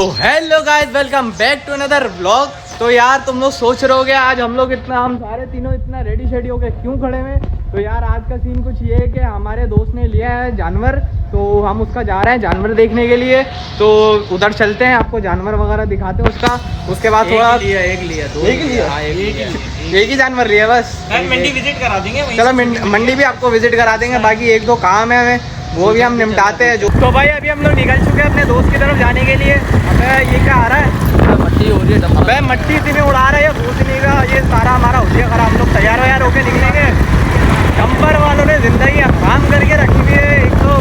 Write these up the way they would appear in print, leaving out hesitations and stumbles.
तो hello guys, welcome back to another vlog. तो यार तुम लोग सोच रहे होगे आज हम सारे तीनों इतना रेडी शेडी हो गए क्यों खड़े हुए। तो यार आज का सीन कुछ ये है कि हमारे दोस्त ने लिया है जानवर, तो हम उसका जा रहे हैं जानवर देखने के लिए। तो उधर चलते हैं, आपको जानवर वगैरह दिखाते हैं उसका। उसके बाद थोड़ा एक ही जानवर लिया बस। मंडी विजिट करा देंगे। चलो मंडी भी आपको विजिट करा देंगे, बाकी एक दो काम है हमें, वो भी हम निपटाते हैं। तो भाई अभी हम लोग निकल चुके हैं अपने दोस्त की तरफ जाने के लिए। अबे ये क्या आ रहा है, मट्टी हो रही है। अबे मट्टी इतनी उड़ा रहा है, भूसने का ये सारा हमारा हो गया खराब। हम लोग तैयार व्यार होके निकलेंगे। डंपर वालों ने जिंदगी काम करके रखी हुई है। एक तो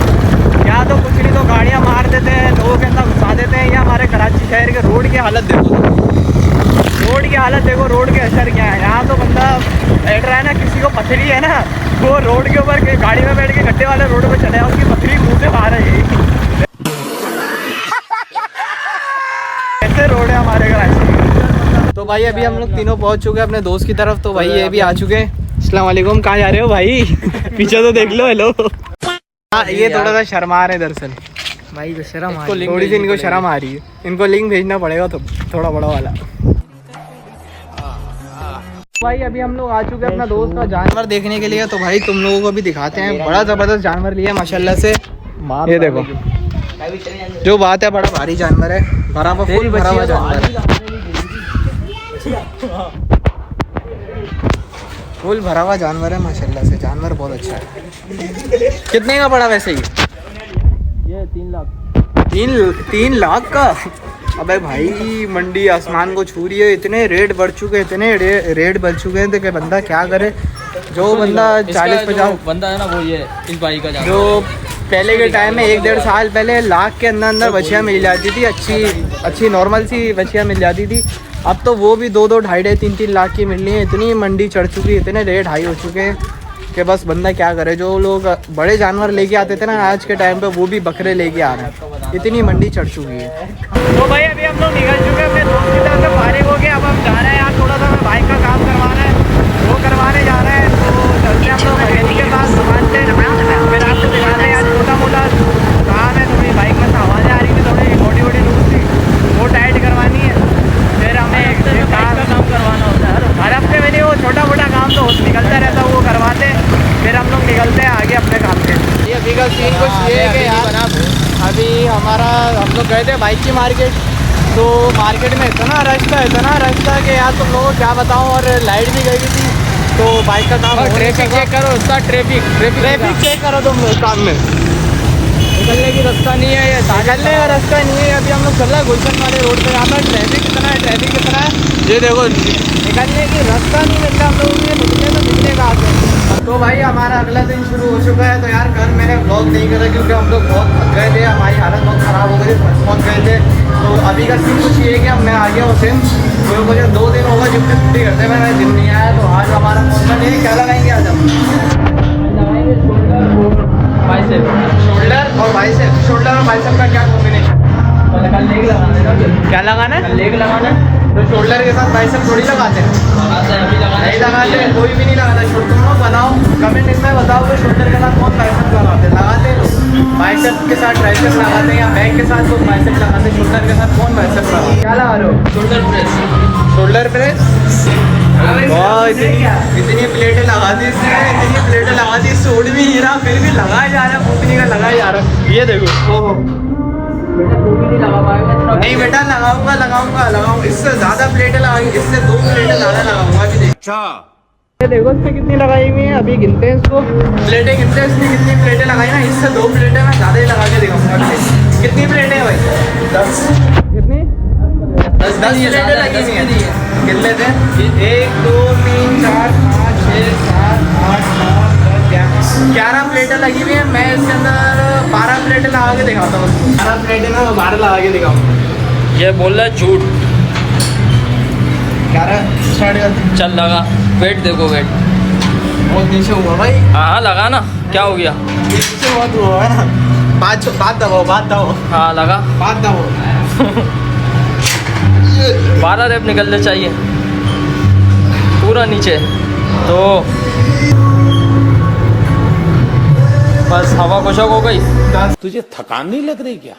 या तो कुछ नहीं तो गाड़ियाँ मार देते हैं, लोगों के अंदर घुसा देते हैं। या हमारे कराची शहर के रोड की हालत देखो, रोड की हालत देखो, रोड के असर क्या है। यहाँ तो बंदा बैठ रहा है ना, किसी को पथरी है ना, वो रोड के ऊपर गाड़ी में बैठ के गड्ढे वाले रोड पे चले, उसकी पथरी मुंह से बाहर है। ऐसे रोड है हमारे कराची। तो भाई अभी हम लोग तीनों पहुंच चुके हैं अपने दोस्त की तरफ। तो भाई ये भी आ चुके हैं। अस्सलाम वालेकुम, कहाँ जा रहे हो भाई? पीछे तो देख लो। हेलो। हाँ, ये थोड़ा सा शर्मा रहे दरअसल भाई को शर्म आ रही है, थोड़ी सी इनको शर्म आ रही है। इनको लिंक भेजना पड़ेगा तो थोड़ा बड़ा वाला। भाई अभी हम लोग आ चुके हैं अपना दोस्त का जानवर देखने के लिए। तो भाई तुम लोगों को भी दिखाते हैं, बड़ा ज़बरदस्त जानवर लिया माशाल्लाह से। ये देखो, जो बात है बड़ा भारी जानवर है, भरा हुआ जानवर है, फुल भरा हुआ जानवर है माशाल्लाह से। जानवर बहुत अच्छा है। कितने का पड़ा वैसे ये 3 लाख। 3 लाख का? अबे भाई मंडी आसमान को छू रही है। इतने रेट बढ़ चुके हैं, इतने रेट बढ़ चुके हैं कि बंदा क्या करे। जो बंदा 40-50 बंदा है ना, वो ये इस भाई का जो पहले के टाइम में 1-1.5 साल पहले लाख के अंदर बछियाँ मिल जाती थी, अच्छी नॉर्मल सी बछियाँ मिल जाती थी। अब तो वो भी 2-2, 2.5, 3-3 लाख की मिल रही है। इतनी मंडी चढ़ चुकी है, इतने रेट हाई हो चुके हैं कि बस बंदा क्या करे। जो लोग बड़े जानवर लेके आते थे ना आज के टाइम पे, वो भी बकरे लेके आ रहे हैं, इतनी मंडी चढ़ चुकी है। तो भाई अभी हम लोग निकल चुके हैं अपने दोस्त की तरफ से, फारिग हो गए। अब हम जा रहे हैं यार, थोड़ा सा हमें बाइक का काम करवाना है, वो करवाने जा रहे हैं। तो चलते हैं हम लोग मैकेनिक के पास, दुकान से फिर आपको दिखाते हैं। यार छोटा मोटा काम है, थोड़ी बाइक में से आवाज़ें आ रही थी, थोड़ी मोटी लूज थी, वो टाइट करवानी है। फिर हमें एक काम करवाना होता है हर हफ्ते में, नहीं वो छोटा मोटा काम तो निकलता रहता है, वो करवाते हैं। फिर हम लोग निकलते हैं आगे अपने काम से। ये अभी का सीन कुछ ये है कि यार अभी हम लोग गए थे बाइक की मार्केट। तो मार्केट में इतना रश था कि यार तुम लोगों को क्या बताऊं। और लाइट भी गई थी, तो बाइक का काम। ट्रैफिक चेक करो उसका, ट्रैफिक चेक करो तुम काम में। निकलने की रास्ता नहीं है, ये निकलने का रास्ता नहीं है। अभी हम लोग चल रहे हैं गुलशन वाले रोड पे। यहाँ पर ट्रैफिक कितना है ये देखो, निकलने की रास्ता नहीं मिलता हम लोगों को, निकले कहाँ से। तो भाई हमारा अगला दिन शुरू हो चुका है। तो यार कल मैंने व्लॉग नहीं करा क्योंकि हम लोग बहुत थक गए थे, हमारी हालत बहुत ख़राब हो गई थी, पहुँच गए थे। तो अभी का सीन कुछ ये है कि अब मैं आ गया उस दिन, तो मुझे 2 दिन होगा जिम से छुट्टी करते मैं दिन नहीं आया। तो आज हमारा पहुँचना नहीं है। क्या लगाएंगे आज हम? लगाएंगे शोल्डर और बाइसेप। शोल्डर और बाइसेप का क्या कॉम्बिनेशन? कल लेग लगाना है। क्या लगाना है? लेग लगाना है। तो शोल्डर के साथ बाइसेप थोड़ी लगाते हैं? नहीं लगाते, कोई भी नहीं लगाता। तुम लोग बताओ, कमेंट इसमें बताओ कि शोल्डर के साथ कौन बाइसेप लगाते हैं? लगाते हैं बाइसेप के साथ ट्राइसेप लगाते हैं, या बैक के साथ लोग बाइसेप लगाते हैं। शोल्डर के साथ कौन बाइसेप लगाते हैं? क्या लगा रहे हो? Shoulder press. इतनी प्लेटें लगा दी इसने, इतनी प्लेटें लगा दी, सोड भी नहीं रहा, फिर भी लगाया जा रहा है, फूकने का लगाया जा रहा है। ये देखो, ओहो नहीं बेटा, लगाऊंगा। इससे ज़्यादा प्लेटें लगाएंगे, इससे 2 प्लेटें ज़्यादा लगाऊंगा। अभी देखो, ये देखो इसमें कितनी लगाई हुई है। अभी गिनते हैं इसको, प्लेटें गिनते हैं इसने कितनी प्लेटें लगाई ना। इससे 2 प्लेटें मैं ज़्यादा ही लगा के दिखाऊंगा। कितनी प्लेटें हैं भाई? 10। कितनी? 10 प्लेटें लगी हुई हैं। गिन लेते हैं, 1 2 3 4 5 6 7 8 9 10 11 प्लेटें लगी हुई हैं। मैं इसके अंदर 12 प्लेटें लगा के दिखाता हूँ। 12 प्लेटें ना 12 लगा के दिखाऊंगा। ये बोल रहा है झूठ। 11 स्टार्ट कर। चल लगा, वेट देखो, वेट बहुत नीचे हुआ भाई। हाँ लगा ना, क्या हो गया? नीचे बहुत हुआ है ना। बात दबाओ। हाँ लगा, बात दबाओ। 12 रेप निकलने चाहिए पूरा नीचे। तो बस हवा खुशक हो गई। तुझे थकान नहीं लग रही क्या?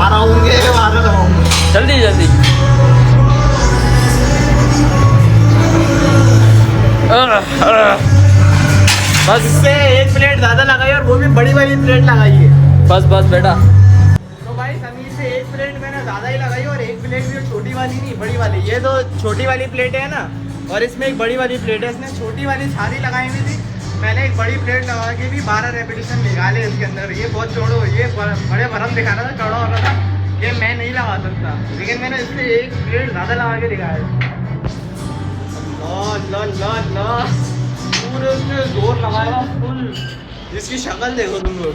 12 होंगे 12 होंगे। जल्दी जल्दी। बस इससे एक प्लेट ज़्यादा लगाई और वो भी बड़ी वाली प्लेट लगाई है। बस बस बेटा। तो भाई समीर से एक प्लेट मैंने ज़्यादा ही लगाई और एक प्लेट भी छोटी वाली नहीं बड़ी वाली। ये तो छोटी वाली प्लेट है ना, और इसमें एक बड़ी वाली प्लेट है। इसने छोटी वाली सारी लगाई हुई थी, मैंने एक बड़ी प्लेट लगा के भी 12 रेपिटेशन निकाले इसके अंदर। ये बहुत चौड़ो, ये बड़े भरम दिखा रहा था, चौड़ा हो रहा था, ये मैं नहीं लगा सकता, लेकिन मैंने इससे एक प्लेट ज़्यादा लगा के दिखाया। पूरे उसने जोर लगाया फुल। इसकी शक्ल देखो तुम लोग।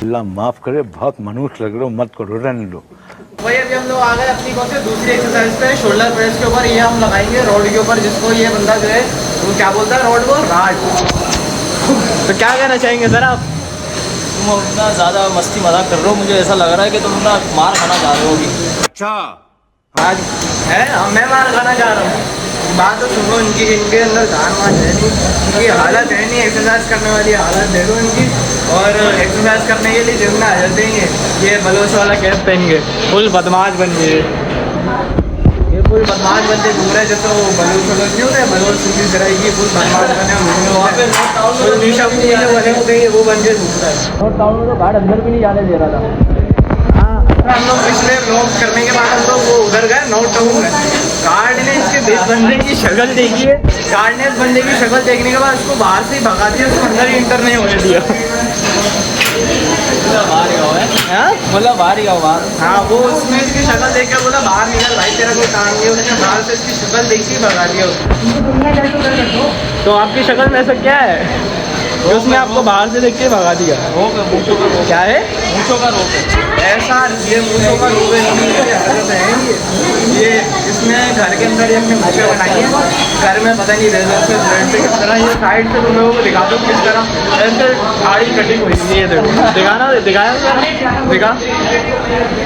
अल्लाह माफ करे, बहुत मनुष्य लग रहे हो, मत करो, रहने लो। भाई अभी हम लोग आ गए अपनी कौन से दूसरी एक्सरसाइज पे, शोल्डर प्रेस के ऊपर। ये हम लगाएंगे रोड के ऊपर, जिसको ये बंदा जो है वो क्या बोलता है रोड को, राड। तो क्या कहना चाहेंगे सर आप? तुम अपना ज़्यादा मस्ती मजाक कर रहे हो, मुझे ऐसा लग रहा है कि तुम अपना मार खाना चाह रहे हो अभी। अच्छा आज है मैं मार खाना चाह रहा हूँ? बात तो सुनो इनकी, इनके अंदर जान मान है नहीं, इनकी हालत है नहीं एक्सरसाइज करने वाली हालत देखो इनकी। और एक्सरसाइज करने के लिए जिम में आ जाते हैं ये बलोच वाला कैप पहन के, फुल बदमाश बन गए। ये फुल बदमाश बनते घूम रहे, जैसे वो बलोच वलोच नहीं होते, बलोच सीधी कराएगी, फुल बदमाश बने वहाँ पे निशा बने हो गई, वो बन के घूम रहा है। और टाउन में तो गार्ड अंदर भी नहीं जाने दे रहा था। हम लोग पिछले ब्लॉग करने के बाद हम लोग वो उधर गए नॉर्थ टाउन में। गार्ड ने इसके बंदे की शक्ल देखी है, गार्ड ने इस बंदे की शक्ल देखने के बाद उसको बाहर से ही भगा दिया, उसको अंदर ही इंटर नहीं होने दिया। बाहर ही आओ है, मतलब बाहर ही आओ बाहर। हाँ वो उसमें इसकी शक्ल देख कर बोला बाहर निकल भाई तेरा कोई काम नहीं है, उसने बाहर से इसकी शक्ल देखी भगा दिया। तो आपकी शक्ल में ऐसा क्या है कि उसने आपको बाहर से देख के भगा दिया? क्या है? मूंछों का रोग है। ऐसा ये मूंछों का रोग है, ये इसमें घर के अंदर ये अपने मूछें बनाई है, घर में पता नहीं रेजर से ब्लेड से किस तरह। ये साइड से तुम लोगों को दिखा दो किस तरह ऐसे दाढ़ी कटिंग हुई है। ये देखो, दिखाना दिखाया दिखा,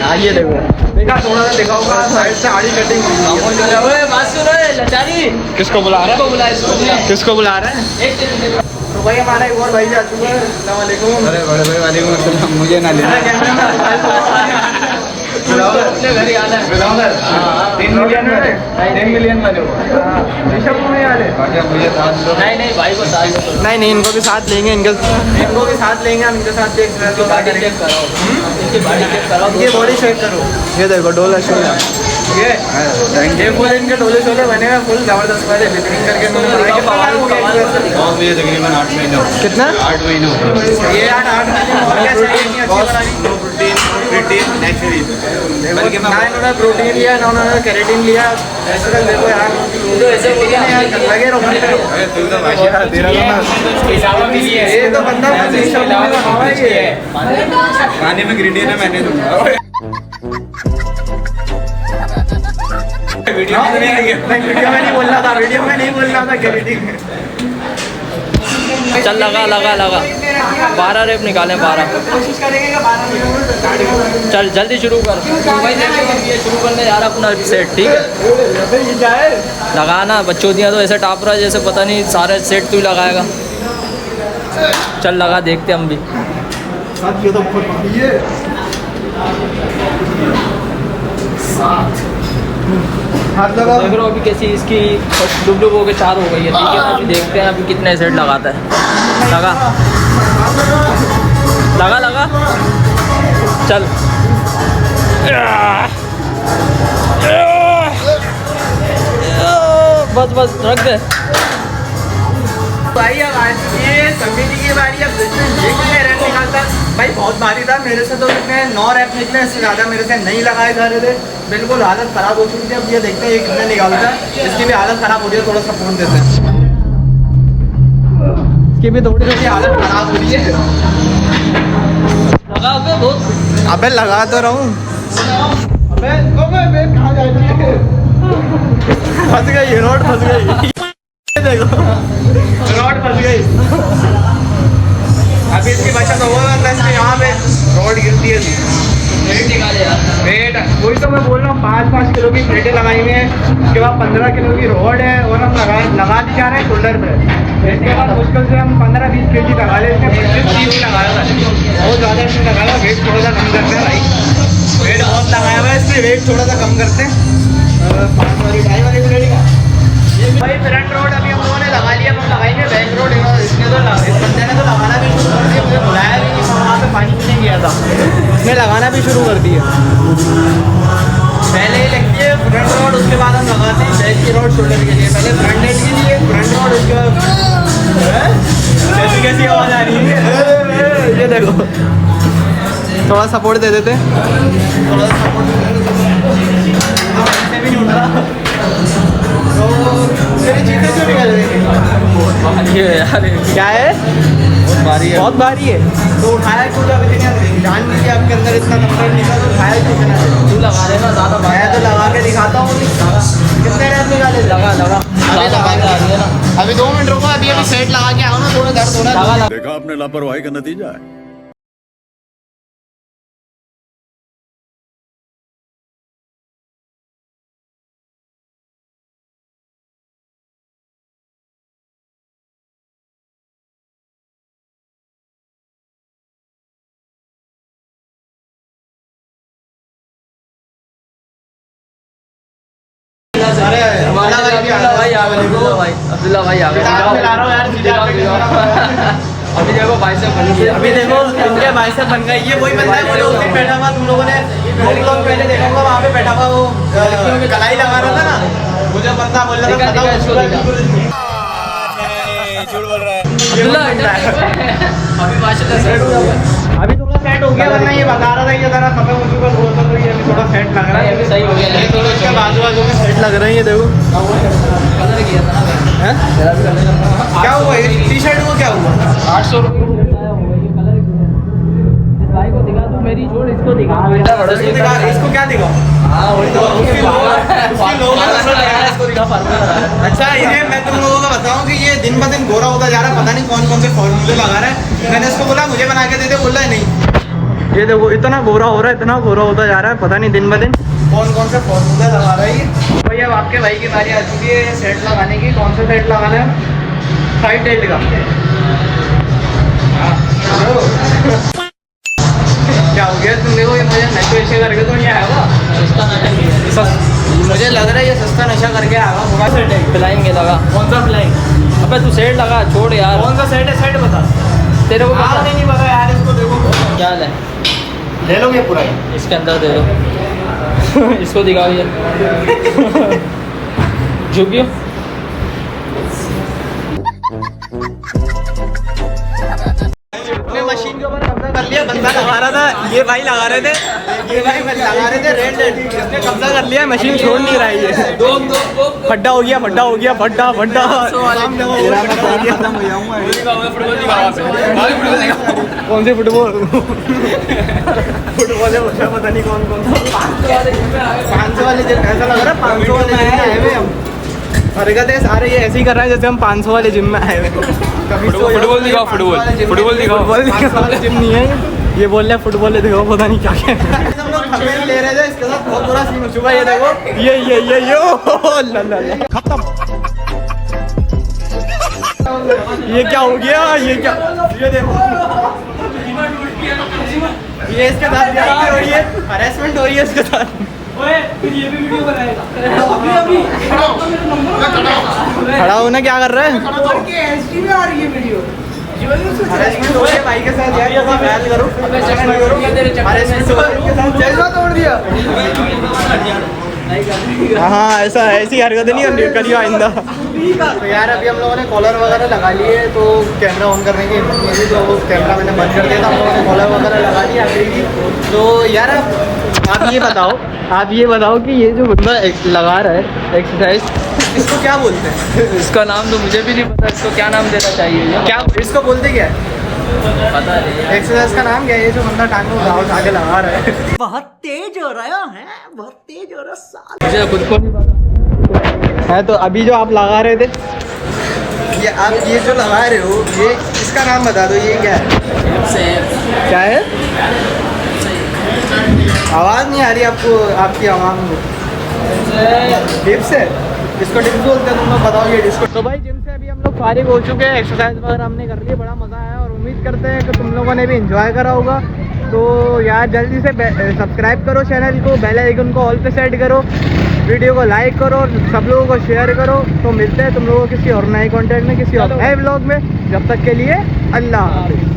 हाँ ये देखो, देखा थोड़ा सा दिखाऊंगा, साइड से दाढ़ी कटिंग हुई है। बात सुनो लचारी, किसको बुला रहा है? किसको बुला रहा है? तो भाई हमारा एक और भाई जा चुका है। अस्सलाम वालेकुम। अरे बड़े भाई वालेकुम अस्सलाम, मुझे ना लेना। अपने घर ही आना है। 3 मिलियन में 10 मिलियन में जो ऋषभ को नहीं आ रहे। मुझे साथ लो। नहीं भाई को साथ लो। नहीं इनको भी साथ लेंगे, इनको भी साथ लेंगे हम, इनके साथ भी एक्सरसाइज इनकी बॉडी चेक कराओ, इनकी बॉडी चेक कराओ, ये बॉडी चेक करो। ये देखो डोला शोला, ये फुल इनके डोले शोले बने हुए, फुल जबरदस्त वाले बेहतरीन करके इन्होंने बनाए। कितना टाइम हो गया एक्सरसाइज? मुझे तकरीबन 8 महीने हो गए। कितना? 8 महीने हो गए। ये 8 महीने और क्या चाहिए इतनी अच्छी बनानी? प्रोटीन नेचुरली, बल्कि ना इन्होंने प्रोटीन लिया ना उन्होंने केराटिन लिया। नेचुरल देखो यार, तो ऐसे बोलिए लगे रहो तू तो भाषा तेरा ये तो बंदा खाने में ग्रेडियन है, मैंने दूंगा। वीडियो में नहीं बोलना था, वीडियो में नहीं बोलना था केराटिन। चल लगा 12 रेप निकालें, 12। कोशिश करेंगे कि 12 मिनट। चल जल्दी शुरू कर भाई, ये शुरू करने जा रहा अपना सेट, ठीक है? ये क्या है? लगाना बच्चों दिया तो ऐसे टाप रहा है जैसे पता नहीं सारे सेट तू ही लगाएगा। चल लगा, देखते हम भी। साथ ये तो बहुत भारी है। हाथ लगा। देख रहे हो अभी कैसी इसकी डुब हो के 4 हो गई है, ठीक है? अभी देखते हैं अभी कितने सेट लगाता है। लगा चल। बस रख दे भाई। अब आज ये समीर की बारी। अब देखते हैं ये कितने रैप निकालता है। भाई बहुत भारी था, मेरे से तो कितने 9 रैप निकले, इससे ज़्यादा मेरे से नहीं लगाए जा रहे थे। बिल्कुल हालत ख़राब हो चुकी थी। अब ये देखते हैं ये कितने निकालता है। इसकी भी हालत ख़राब हो रही है, थोड़ा सपोर्ट देते हैं। इसकी भी थोड़ी हालत ख़राब हो रही है। लगा बहुत। अबे लगा तो रहा हूँ। अबे कहाँ जाएगी? फंस गई, रोड फंस गई। देखो रोड फंस गई। अभी इसकी बचत होगा, इसके यहाँ पे रोड गिरती है। वेट निकाले यार। वेट वही तो मैं बोल रहा हूँ, 5-5 किलो की प्लेटें लगाई हुई हैं, उसके बाद 15 किलो की रॉड है और हम लगाते जा रहे हैं शोल्डर पे। इसके बाद मुश्किल से हम 15-20 kg लगा ले, इसमें 25-30 लगाया था, बहुत ज़्यादा इसमें लगाया। वेट थोड़ा सा कम करते हैं भाई, वेट बहुत लगाया हुआ है इसमें, वेट थोड़ा सा कम करते हैं। 5 वाली 2.5 वाली प्लेट का भाई फ्रंट रोड अभी हम लोगों ने लगा लिया, हम लगाएंगे बैक रोड। इसने तो इस बंदे ने तो लगाना भी शुरू कर दिया, मुझे बुलाया भी नहीं, वहाँ पे पानी पीने गया था, उसने लगाना भी शुरू कर दिया। पहले ही लगती है फ्रंट रोड, उसके बाद हम लगाते हैं बैक की रोड शोल्डर के लिए। पहले फ्रंट एंड के लिए फ्रंट रोड, उसके बाद कैसी कैसी आवाज़ आ रही है, ये देखो। थोड़ा सपोर्ट दे देते, थोड़ा सा सपोर्ट भी नहीं उठ रहा तो मेरी चीज़ें क्यों निकल रही हैं? ये यार क्या है? बहुत भारी है। बहुत भारी है तो उठाया क्यों? जब इतनी जान नहीं थी आपके अंदर, इतना नंबर निकला तो उठाया क्यों बिना? तू लगा लेना ज़्यादा भारी मैं तो लगा के दिखाता हूँ, कितने रेप निकाले? लगा ज़्यादा भारी आ रही है ना। अभी 2 मिनट रुको, अभी सेट लगा के आओ ना, थोड़ा दर्द हो रहा है। देखा आपने लापरवाही का नतीजा है। अरे हमारा भाई आ गए, अब्दुल्ला भाई आ गए। अभी देखो भाई से बन गई, अभी देखो इनके भाई से बन गई। ये वही बंदा है वो जो उस दिन बैठा हुआ, तुम लोगों ने लोग पहले देखा होगा, वहाँ पे बैठा हुआ वो कलाई लगा रहा था ना, मुझे बंदा बोल रहा था दिखा इसको, दिखा। झूठ बोल रहा है। अब्दुल्ला अभी माशाल्लाह सेट हो गया, अभी थोड़ा सेट हो गया, वरना ये बता रहा था ये जरा खत्म हो चुका बोलता, तो ये अभी थोड़ा सेट लग रहा है, अभी सही हो गया। ये दोनों इसके बाजू में सेट लग रहे हैं, ये देखो। कलर किया था ना हैं? क्या हुआ टी शर्ट को, क्या हुआ? 800 रुपये भाई को दिखा, तू मेरी छोड़, इसको दिखा। इसको क्या दिखाओ? अच्छा इन्हें मैं तुम लोगों को बताऊं कि ये दिन ब दिन गोरा होता जा रहा है, पता नहीं कौन कौन से फॉर्मूले लगा रहा है। मैंने इसको बोला मुझे बना के दे दे, बोल रहा है नहीं। ये देखो इतना गोरा हो रहा है, इतना गोरा होता जा रहा है, पता नहीं दिन ब दिन कौन कौन से फॉर्मूले लगा रहा है ये। भाई अब आपके भाई की बारी आ चुकी है सेट लगाने की। कौन सा सेट लगाना है? साइड टेल्ट का। क्या हो गया तुम? देखो ये मुझे नशे वशे करके तो नहीं आया हुआ, मुझे लग रहा है ये सस्ता नशा करके आया हुआ। मोबाइल सेट है, पिलाएंगे लगा। कौन सा पिलाएंगे? अबे तू सेट लगा, छोड़ यार। कौन सा सेट है? सेट बता तेरे को पता नहीं पता यार, इसको देखो क्या है, ले लोगे पूरा ही? इसके अंदर दे दो। इसको दिखाओ ये झुकियो। अपने मशीन के ऊपर कब्जा कर लिया, बंदा लगा रहा था, ये भाई लगा रहे थे, ये भाई लगा रहे थे रेड रेड, इसने कब्जा कर लिया, मशीन छोड़ नहीं रहा है ये। फड्डा हो गया, फड्डा हो गया, फड्डा फड्डा कौन से फुटबॉल? फुटबॉल है पता नहीं कौन कौन सा। 500 वाले जिम, ऐसा लग रहा है 500 वाले जिम में आए हुए हम। हरकतें सारे ये ऐसे ही कर रहे हैं जैसे हम 500 वाले जिम में आए हुए। फुटबॉल दिखाओ, फुटबॉल फुटबॉल दिखाओ। फुटबॉल वाले जिम नहीं है ये, बोल रहे फुटबॉल दिखाओ, पता नहीं क्या क्या हम लोग खबर ले रहे थे, इसके साथ बहुत बुरा सीन हो चुका है। ये देखो ये खत्म। ये क्या हो गया? ये क्या? ये देखो ये इसके साथ हो रही है, हरेसमेंट हो रही है इसके साथ। ये भी वीडियो बनाएगा अभी खड़ा होना, क्या कर रहा है? हरेसमेंट हो रही है भाई के साथ यार, ये ख्याल करो। हरेसमेंट तोड़ दिया। हाँ ऐसा ऐसी हरकतें नहीं करियो आइंदा। तो यार अभी हम लोगों ने कॉलर वगैरह लगा लिए, तो कैमरा ऑन करने की हिम्मत नहीं थी, तो कैमरा मैंने बंद कर दिया था। हम लोगों ने कॉलर वगैरह लगा लिया अभी। तो यार आप ये बताओ कि ये जो बंदा लगा रहा है एक्सरसाइज, इसको क्या बोलते हैं? इसका नाम तो मुझे भी नहीं पता, इसको क्या नाम देना चाहिए? क्या इसको बोलते क्या है? पता नहीं एक्सरसाइज का नाम क्या है? ये जो बंदा टांग को आगे लगा रहा है, बहुत तेज हो रहा है, बहुत तेज हो रहा है। मुझे खुद को नहीं पता है। तो अभी जो आप लगा रहे थे, ये आप ये जो लगा रहे हो, ये इसका नाम बता दो, ये क्या है? क्या है? आवाज़ नहीं आ रही आपको, आपकी आवाज़ में डिप्स है, इसको डिप्स बोलते हैं, तुम लोग बताओ ये डिस्को। तो भाई जिम से अभी हम लोग फारिग हो चुके हैं, एक्सरसाइज वगैरह हमने कर ली, बड़ा मज़ा आया और उम्मीद करते हैं कि तुम लोगों ने भी इंजॉय करा होगा। तो यार जल्दी से सब्सक्राइब करो चैनल को, बेल आइकन को ऑल पे सेट करो, वीडियो को लाइक करो और सब लोगों को शेयर करो। तो मिलते हैं तुम लोगों को किसी और नए कंटेंट में, किसी और नए व्लॉग में। जब तक के लिए अल्लाह हाफ़िज़।